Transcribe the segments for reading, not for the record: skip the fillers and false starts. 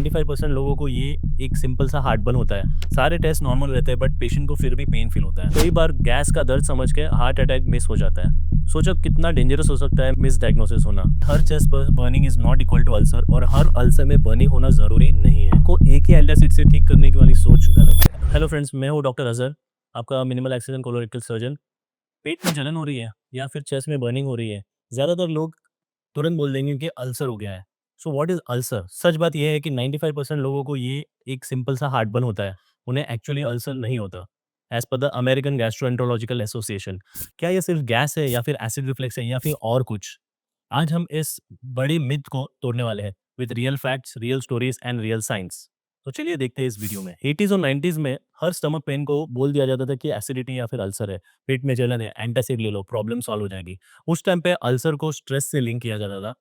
95% लोगों को ये एक सिंपल सा हार्टबर्न होता है। सारे टेस्ट नॉर्मल रहते हैं बट पेशेंट को फिर भी पेन फील होता है। कई बार गैस का दर्द समझ के हार्ट अटैक मिस हो जाता है। सोचो कितना डेंजरस हो सकता है मिस डायग्नोसिस होना। हर चेस्ट पर burning is not equal to ulcer और हर अल्सर में बर्निंग होना जरूरी नहीं है। को एक ही एल्डासिड से ठीक करने की वाली सोच गलत है। हेलो फ्रेंड्स, मैं हूँ डॉक्टर अजहर, आपका मिनिमल एक्सीजन कोलोरेक्टल सर्जन। पेट में जलन हो रही है या फिर चेस्ट में बर्निंग हो रही है, ज़्यादातर लोग तुरंत बोल देंगे कि अल्सर हो गया है। So what is ulcer? सच बात यह है कि 95% लोगों को ये एक सिंपल सा हार्टबर्न होता है। उन्हें एक्चुअली अल्सर नहीं होता। As per the American गैस्ट्रोएंटरोलॉजिकल association. क्या ये सिर्फ गैस है या फिर एसिड रिफ्लेक्स है या फिर और कुछ? आज हम इस बड़े मिथ को तोड़ने वाले हैं with real facts, real stories and real science. तो चलिए देखते हैं इस वीडियो में। 80s और 90s में हर स्टमक पेन को बोल दिया जाता था कि एसिडिटी या फिर अल्सर है, पेट में जलन है, एंटासिड ले लो, प्रॉब्लम सॉल्व हो जाएगी। उस टाइम पे अल्सर को स्ट्रेस से लिंक किया जाता था।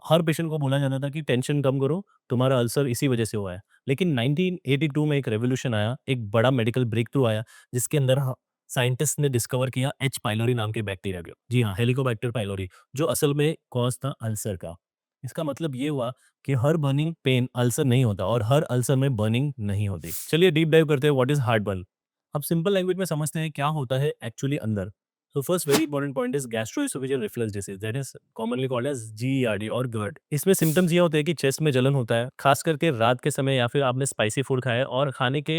हर पेशेंट को बोला जाता था कि टेंशन कम करो, तुम्हारा अल्सर इसी वजह से हुआ है। लेकिन 1982 में एक रेवोल्यूशन आया, एक बड़ा मेडिकल ब्रेक थ्रू आया, जिसके अंदर साइंटिस्ट ने डिस्कवर किया एच पाइलोरी नाम के बैक्टीरिया को। जी हाँ, हेलिकोबैक्टर पाइलोरी, जो असल में कॉज था अल्सर का। इसका मतलब ये हुआ कि हर बर्निंग पेन अल्सर नहीं होता और हर अल्सर में बर्निंग नहीं होती। चलिए डीप डाइव करते हैं व्हाट इज हार्ट बर्न। अब सिंपल लैंग्वेज में समझते हैं क्या होता है एक्चुअली अंदर। So first very important point is gastroesophageal reflux disease, that is commonly called as GERD और GERD। इसमें सिम्टम्स ये होते हैं कि चेस्ट में जलन होता है, खास करके रात के समय या फिर आपने स्पाइसी फूड खाया है और खाने के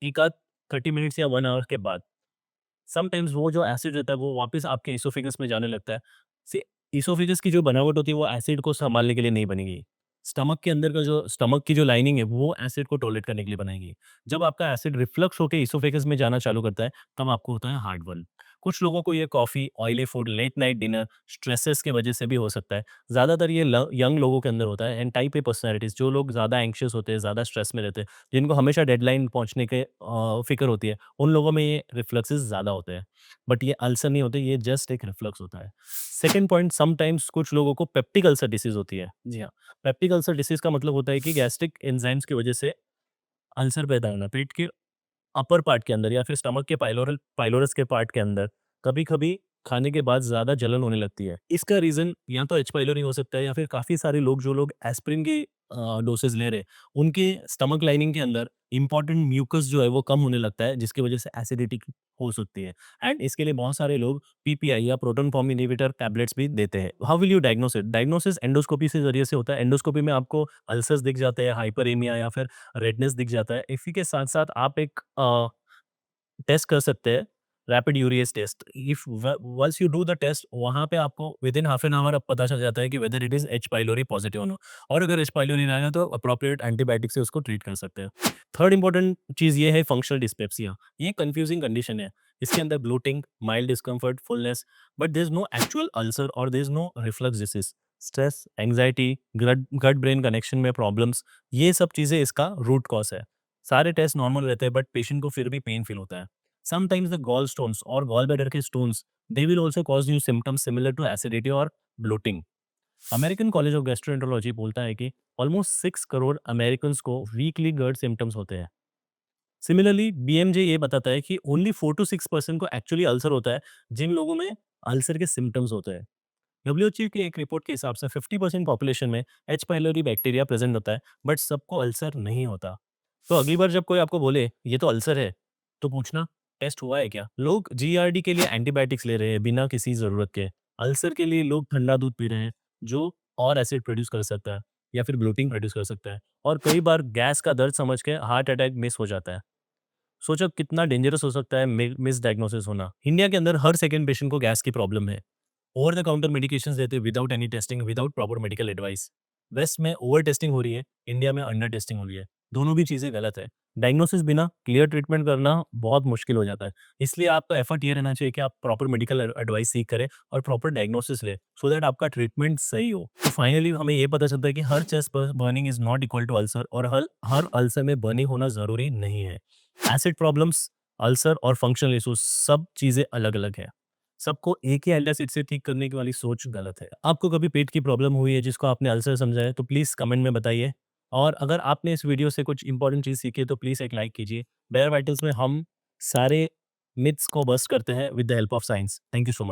एक आध 30 मिनट्स या 1 आवर के बाद समटाइम्स वो जो एसिड रहता है वो वापस आपके इसोफेगस में जाने लगता है। से इसोफेगस की जो बनावट होती है वो एसिड को संभालने के लिए नहीं बनेगी। स्टमक के अंदर का जो स्टमक की जो लाइनिंग है वो एसिड को टॉलरेट करने के लिए बनाएगी। जब आपका एसिड रिफ्लक्स होकर इसोफेगस में जाना चालू करता है तब आपको होता है हार्टबर्न। कुछ लोगों को ये coffee, oily food, late night dinner, stresses की वजह से भी हो सकता है। ज़्यादातर ये यंग लोगों के अंदर होता है एंड टाइप ए पर्सनैलिटीज़, जो लोग ज़्यादा एंग्शियस होते हैं, ज़्यादा स्ट्रेस में रहते हैं, जिनको हमेशा डेडलाइन पहुँचने के फ़िक्र होती है, उन लोगों में ये रिफ्लक्सेस ज़्यादा होते हैं। बट ये अल्सर नहीं होते, ये जस्ट एक रिफ्लक्स होता है। सेकंड पॉइंट, समटाइम्स कुछ लोगों को पेप्टिक अल्सर डिसीज़ होती है। जी हाँ, पेप्टिक अल्सर डिसीज़ का मतलब होता है कि गैस्ट्रिक एंजाइम्स की वजह से अल्सर पैदा होना। पेट के अपर पार्ट के अंदर या फिर स्टमक के पाइलोरस के पार्ट के अंदर कभी-कभी खाने के बाद ज़्यादा जलन होने लगती है। इसका रीज़न या तो एच पाइलोरी हो सकता है या फिर काफ़ी सारे लोग जो लोग एस्पिरिन की डोसेज़ ले रहे हैं, उनके स्टमक लाइनिंग के अंदर इम्पोर्टेंट म्यूकस जो है वो कम होने लगता है, जिसकी वजह से एसिडिटी हो सकती है। एंड इसके लिए बहुत सारे लोग पीपीआई या प्रोटॉन पम्प इन्हिबिटर टैबलेट्स भी देते हैं। How will you diagnose it? Diagnosis endoscopy से ज़रिए से होता है। एंडोस्कोपी में आपको अल्सर्स दिख जाते हैं, हाइपरेमिया या फिर रेडनेस दिख जाता है। इसी के साथ-साथ आप एक टेस्ट कर सकते हैं, rapid urease test. If once you do the test, वहाँ पे आपको within half an hour अब पता चल जाता है कि whether it is H pylori positive और नो। और अगर एच पाइलोरी ना है तो अप्रोप्रिएट एंटीबायोटिक से उसको ट्रीट कर सकते हैं। थर्ड इंपॉर्टेंट चीज ये है फंक्शनल डिस्पेप्सिया। ये कंफ्यूजिंग कंडीशन है। इसके अंदर bloating, mild discomfort, fullness, but there is no actual ulcer और there is no reflux disease. Stress, anxiety, gut brain connection में प्रॉब्लम्स, ये सब चीजें इसका रूट कॉज है। सारे टेस्ट नॉर्मल रहते हैं बट पेशेंट को फिर भी पेन फील होता है। Sometimes the gallstones और gallbladder के stones, they will also cause you symptoms similar to acidity और bloating। American college of gastroenterology बोलता है कि ऑलमोस्ट 6 करोड़ अमेरिकन्स को वीकली गट सिम्टम्स होते हैं। सिमिलरली बीएमजे ये बताता है कि ओनली 4 टू 6% को एक्चुअली अल्सर होता है, जिन लोगों में अल्सर के सिम्टम्स होते हैं। डब्ल्यूएचओ की एक रिपोर्ट के हिसाब से 50% पॉपुलेशन में एच पाइलोरी बैक्टीरिया प्रेजेंट होता है, बट सबको अल्सर नहीं होता। तो अगली बार जब कोई आपको बोले ये तो अल्सर है, तो पूछना टेस्ट हुआ है क्या। लोग जीआरडी के लिए एंटीबायोटिक्स ले रहे हैं बिना किसी जरूरत के। अल्सर के लिए लोग ठंडा दूध पी रहे हैं, जो और एसिड प्रोड्यूस कर सकता है या फिर ब्लोटिंग प्रोड्यूस कर सकता है। और कई बार गैस का दर्द समझ के हार्ट अटैक मिस हो जाता है। सोचो कितना डेंजरस हो सकता है मिस डायग्नोसिस होना। इंडिया के अंदर हर सेकेंड पेशेंट को गैस की प्रॉब्लम है। ओवर द काउंटर मेडिकेशंस देते हैं without any testing, without proper medical advice. West में ओवर टेस्टिंग हो रही है, इंडिया में अंडर टेस्टिंग हो रही है। दोनों भी चीज़ें गलत है। डायग्नोसिस बिना क्लियर ट्रीटमेंट करना बहुत मुश्किल हो जाता है। इसलिए आपका एफर्ट ये रहना चाहिए कि आप प्रॉपर मेडिकल एडवाइस सीख करें और प्रॉपर डायग्नोसिस लें, सो दैट आपका ट्रीटमेंट सही हो। तो फाइनली हमें ये पता चलता है कि हर chest burning is not equal to ulcer और हर अल्सर में बर्निंग होना ज़रूरी नहीं है। एसिड प्रॉब्लम्स, अल्सर और फंक्शनल इशूज, सब चीज़ें अलग अलग है। सबको एक ही एल्डासिड से ठीक करने की वाली सोच गलत है। आपको कभी पेट की प्रॉब्लम हुई है जिसको आपने अल्सर समझा है, तो प्लीज़ कमेंट में बताइए। और अगर आपने इस वीडियो से कुछ इंपॉर्टेंट चीज़ सीखी है तो प्लीज़ एक लाइक कीजिए। बेयर वाइटल्स में हम सारे मिथ्स को बस्ट करते हैं with the help of science. Thank you so much.